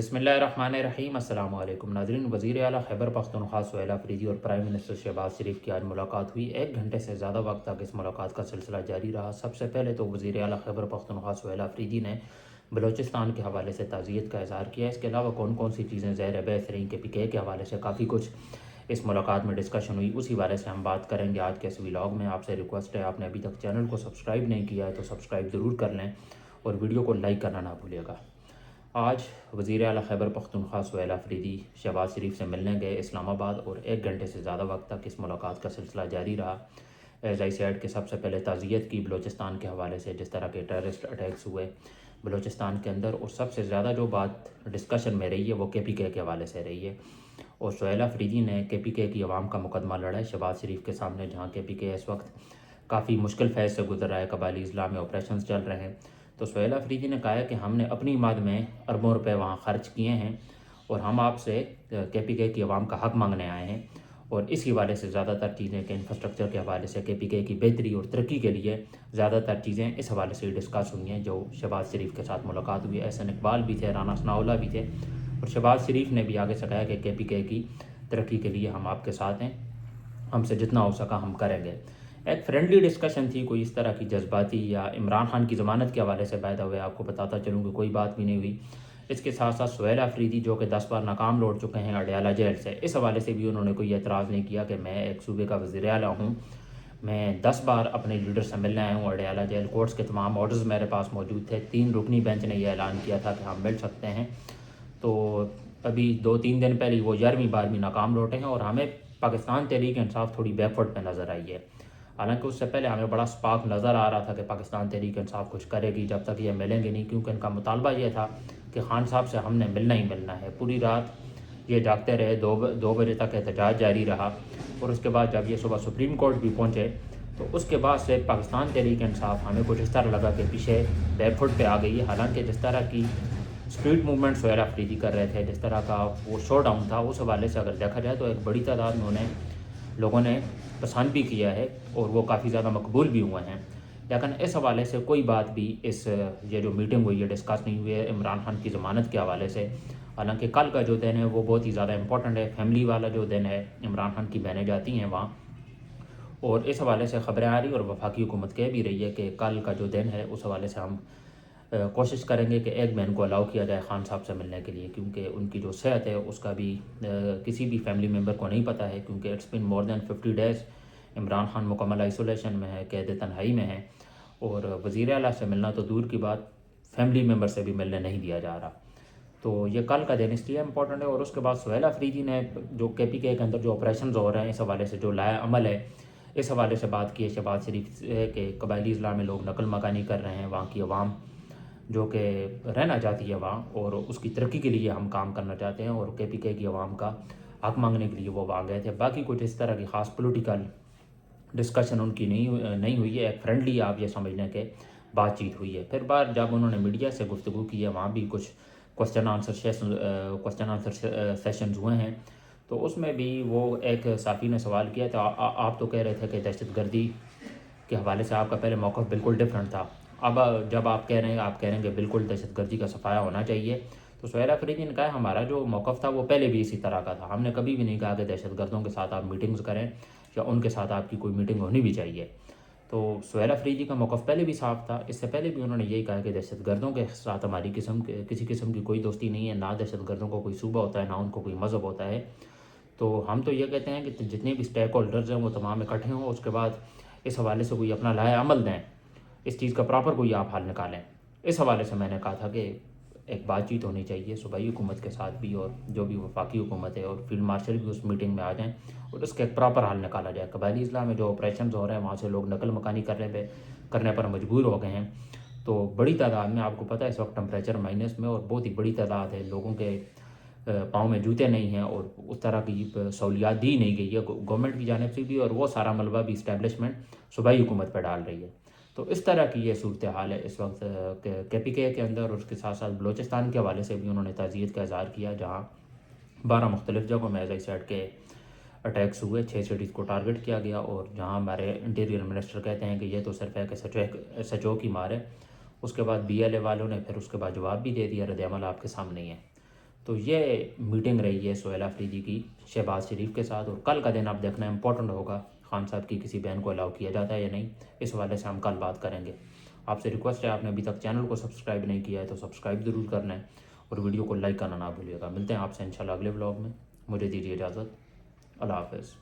بسم اللہ الرحمن الرحیم۔ السلام علیکم ناظرین، وزیر اعلیٰ خیبر پختونخوا سہیل آفریدی اور پرائم منسٹر شہباز شریف کی آج ملاقات ہوئی۔ 1 گھنٹے سے زیادہ وقت تک اس ملاقات کا سلسلہ جاری رہا۔ سب سے پہلے تو وزیر اعلیٰ خیبر پختونخوا سہیل آفریدی نے بلوچستان کے حوالے سے تعزیت کا اظہار کیا۔ اس کے علاوہ کون کون سی چیزیں زیر بحث رہیں KPK کے حوالے سے کافی کچھ اس ملاقات میں ڈسکشن ہوئی، اسی حوالے سے ہم بات کریں گے آج کے اس ولاگ میں۔ آپ سے ریکویسٹ ہے، آپ نے ابھی تک چینل کو سبسکرائب نہیں کیا ہے تو سبسکرائب ضرور کر لیں اور ویڈیو کو لائک کرنا نہ بھولیے گا۔ آج وزیر اعلیٰ خیبر پختونخوا سہیل آفریدی شہباز شریف سے ملنے گئے اسلام آباد، اور 1 گھنٹے سے زیادہ وقت تک اس ملاقات کا سلسلہ جاری رہا۔ ایز آئی سیڈ کے سب سے پہلے تعزیت کی بلوچستان کے حوالے سے، جس طرح کے ٹیررسٹ اٹیکس ہوئے بلوچستان کے اندر، اور سب سے زیادہ جو بات ڈسکشن میں رہی ہے وہ KPK کے حوالے سے رہی ہے، اور سہیل آفریدی نے KPK کی عوام کا مقدمہ لڑا ہے شہباز شریف کے سامنے، جہاں KPK اس وقت کافی مشکل فیز سے گزر رہا ہے، قبائلی اضلاع میں آپریشنز چل رہے ہیں۔ تو سہیل آفریدی نے کہا ہے کہ ہم نے اپنی مد میں اربوں روپے وہاں خرچ کیے ہیں، اور ہم آپ سے KPK کی عوام کا حق مانگنے آئے ہیں، اور اس حوالے سے زیادہ تر چیزیں کہ انفراسٹرکچر کے حوالے سے KPK کی بہتری اور ترقی کے لیے زیادہ تر چیزیں اس حوالے سے ڈسکس ہوئی ہیں جو شہباز شریف کے ساتھ ملاقات ہوئی ہے۔ احسن اقبال بھی تھے، رانا ثناءاللہ بھی تھے، اور شہباز شریف نے بھی آگے سے کہا کہ KPK کی ترقی کے لیے ہم آپ کے ساتھ ہیں، ہم سے جتنا ہو سکا ہم کریں گے۔ ایک فرینڈلی ڈسکشن تھی، کوئی اس طرح کی جذباتی یا عمران خان کی ضمانت کے حوالے سے بائی ہوئے آپ کو بتاتا چلوں کہ کوئی بات بھی نہیں ہوئی۔ اس کے ساتھ ساتھ سہیل آفریدی جو کہ 10 بار ناکام لوٹ چکے ہیں اڈیالہ جیل سے، اس حوالے سے بھی انہوں نے کوئی اعتراض نہیں کیا کہ میں ایک صوبے کا وزیر اعلیٰ ہوں، میں 10 بار اپنے لیڈر سے ملنے آیا ہوں اڈیالہ جیل، کورٹس کے تمام آرڈرز میرے پاس موجود تھے، 3 رکنی بینچ نے یہ اعلان کیا تھا کہ ہم مل سکتے ہیں۔ تو ابھی 2-3 دن پہلے وہ 11ویں بار بھی ناکام لوٹے ہیں، اور ہمیں پاکستان تحریک انصاف تھوڑی بیک فٹ پہ نظر آئی ہے۔ حالانکہ اس سے پہلے ہمیں بڑا سپارک نظر آ رہا تھا کہ پاکستان تحریک انصاف کچھ کرے گی، جب تک یہ ملیں گے نہیں، کیونکہ ان کا مطالبہ یہ تھا کہ خان صاحب سے ہم نے ملنا ہی ملنا ہے۔ پوری رات یہ جاگتے رہے، 2 بجے تک احتجاج جاری رہا، اور اس کے بعد جب یہ صبح سپریم کورٹ بھی پہنچے تو اس کے بعد سے پاکستان تحریک انصاف ہمیں کچھ اس طرح لگا کہ پیچھے بیک فٹ پہ آ گئی ہے۔ حالانکہ جس طرح کی اسٹریٹ موومنٹ سہیل آفریدی کر رہے تھے، جس طرح کا وہ شو ڈاؤن تھا، اس حوالے سے اگر دیکھا جائے تو ایک بڑی تعداد میں انہیں لوگوں نے پسند بھی کیا ہے، اور وہ کافی زیادہ مقبول بھی ہوئے ہیں۔ لیکن اس حوالے سے کوئی بات بھی یہ جو میٹنگ ہوئی ہے ڈسکس نہیں ہوئی ہے عمران خان کی ضمانت کے حوالے سے۔ حالانکہ کل کا جو دن ہے وہ بہت ہی زیادہ امپورٹنٹ ہے، فیملی والا جو دن ہے، عمران خان کی بہنیں جاتی ہیں وہاں، اور اس حوالے سے خبریں آ رہی اور وفاقی حکومت کہہ بھی رہی ہے کہ کل کا جو دن ہے اس حوالے سے ہم کوشش کریں گے کہ ایک بہن کو الاؤ کیا جائے خان صاحب سے ملنے کے لیے، کیونکہ ان کی جو صحت ہے اس کا بھی کسی بھی فیملی ممبر کو نہیں پتہ ہے، کیونکہ it's been more than 50 days Imran Khan مکمل آئسولیشن میں ہے، قید تنہائی میں ہے، اور وزیر اعلیٰ سے ملنا تو دور کی بات، فیملی ممبر سے بھی ملنے نہیں دیا جا رہا۔ تو یہ کل کا دن اس لیے امپورٹنٹ ہے۔ اور اس کے بعد سہیل آفریدی نے جو KPK کے اندر جو آپریشنز ہو رہے ہیں اس حوالے سے جو لایا عمل ہے، اس حوالے سے بات کی ہے شہباز شریف سے کہ قبائلی اضلاع میں لوگ نقل مکانی کر رہے ہیں، وہاں کی عوام جو کہ رہنا چاہتی ہے وہاں، اور اس کی ترقی کے لیے ہم کام کرنا چاہتے ہیں، اور KPK کی عوام کا حق مانگنے کے لیے وہ وہاں گئے تھے۔ باقی کچھ اس طرح کی خاص پولیٹیکل ڈسکشن ان کی نہیں ہوئی ہے، ایک فرینڈلی آپ یہ سمجھ لیں کہ بات چیت ہوئی ہے۔ پھر بار جب انہوں نے میڈیا سے گفتگو کی ہے، وہاں بھی کچھ کوسچن آنسر سیشنز ہوئے ہیں، تو اس میں بھی وہ ایک صحافی نے سوال کیا تو آپ تو کہہ رہے تھے کہ دہشت گردی کے حوالے سے آپ کا پہلے موقف بالکل ڈفرینٹ تھا، اب جب آپ کہہ رہے ہیں کہ بالکل دہشت گردی کا صفایا ہونا چاہیے، تو سہیل آفریدی نے کہا ہمارا جو موقف تھا وہ پہلے بھی اسی طرح کا تھا، ہم نے کبھی بھی نہیں کہا کہ دہشت گردوں کے ساتھ آپ میٹنگز کریں یا ان کے ساتھ آپ کی کوئی میٹنگ ہونی بھی چاہیے۔ تو سہیل آفریدی کا موقف پہلے بھی صاف تھا، اس سے پہلے بھی انہوں نے یہی کہا کہ دہشت گردوں کے ساتھ ہماری کسی قسم کی کوئی دوستی نہیں ہے، نہ دہشت گردوں کو کوئی صوبہ ہوتا ہے، نہ ان کو کوئی مذہب ہوتا ہے۔ تو ہم تو یہ کہتے ہیں کہ جتنے بھی اسٹیک ہولڈرز ہیں وہ تمام اکٹھے ہوں، اس کے بعد اس حوالے سے کوئی اپنا لائحہ عمل دیں، اس چیز کا پراپر کوئی آپ حل نکالیں۔ اس حوالے سے میں نے کہا تھا کہ ایک بات چیت ہونی چاہیے صوبائی حکومت کے ساتھ بھی، اور جو بھی وفاقی حکومت ہے، اور فیلڈ مارشل بھی اس میٹنگ میں آ جائیں اور اس کا ایک پراپر حل نکالا جائے۔ قبائلی اضلاع میں جو آپریشنز ہو رہے ہیں وہاں سے لوگ نقل مکانی کرنے پر مجبور ہو گئے ہیں، تو بڑی تعداد میں، آپ کو پتہ ہے اس وقت ٹمپریچر مائنس میں، اور بہت ہی بڑی تعداد ہے لوگوں کے پاؤں میں جوتے نہیں ہیں، اور اس طرح کی سہولیات دی نہیں گئی ہے گورنمنٹ کی جانب سے بھی، اور وہ سارا ملبہ بھی اسٹیبلشمنٹ صوبائی حکومت پہ ڈال رہی ہے۔ تو اس طرح کی یہ صورتحال ہے اس وقت KPK کے اندر، اور اس کے ساتھ ساتھ بلوچستان کے حوالے سے بھی انہوں نے تعزیت کا اظہار کیا، جہاں 12 مختلف جگہوں میں ایز آئی سیڈ کے اٹیکس ہوئے، 6 سٹیز کو ٹارگٹ کیا گیا، اور جہاں ہمارے انٹیریئر منسٹر کہتے ہیں کہ یہ تو صرف ایک SHO کی مار ہے، اس کے بعد BLA والوں نے پھر اس کے بعد جواب بھی دے دیا، رد عمل آپ کے سامنے ہی ہے۔ تو یہ میٹنگ رہی ہے سہیل آفریدی کی شہباز شریف کے ساتھ، اور کل کا دن آپ دیکھنا امپورٹنٹ ہوگا، خان صاحب کی کسی بہن کو الاؤ کیا جاتا ہے یا نہیں، اس حوالے سے ہم کل بات کریں گے۔ آپ سے ریکویسٹ ہے، آپ نے ابھی تک چینل کو سبسکرائب نہیں کیا ہے تو سبسکرائب ضرور کرنا ہے، اور ویڈیو کو لائک کرنا نہ بھولیے گا۔ ملتے ہیں آپ سے انشاءاللہ اگلے ولاگ میں، مجھے دیجیے اجازت، اللہ حافظ۔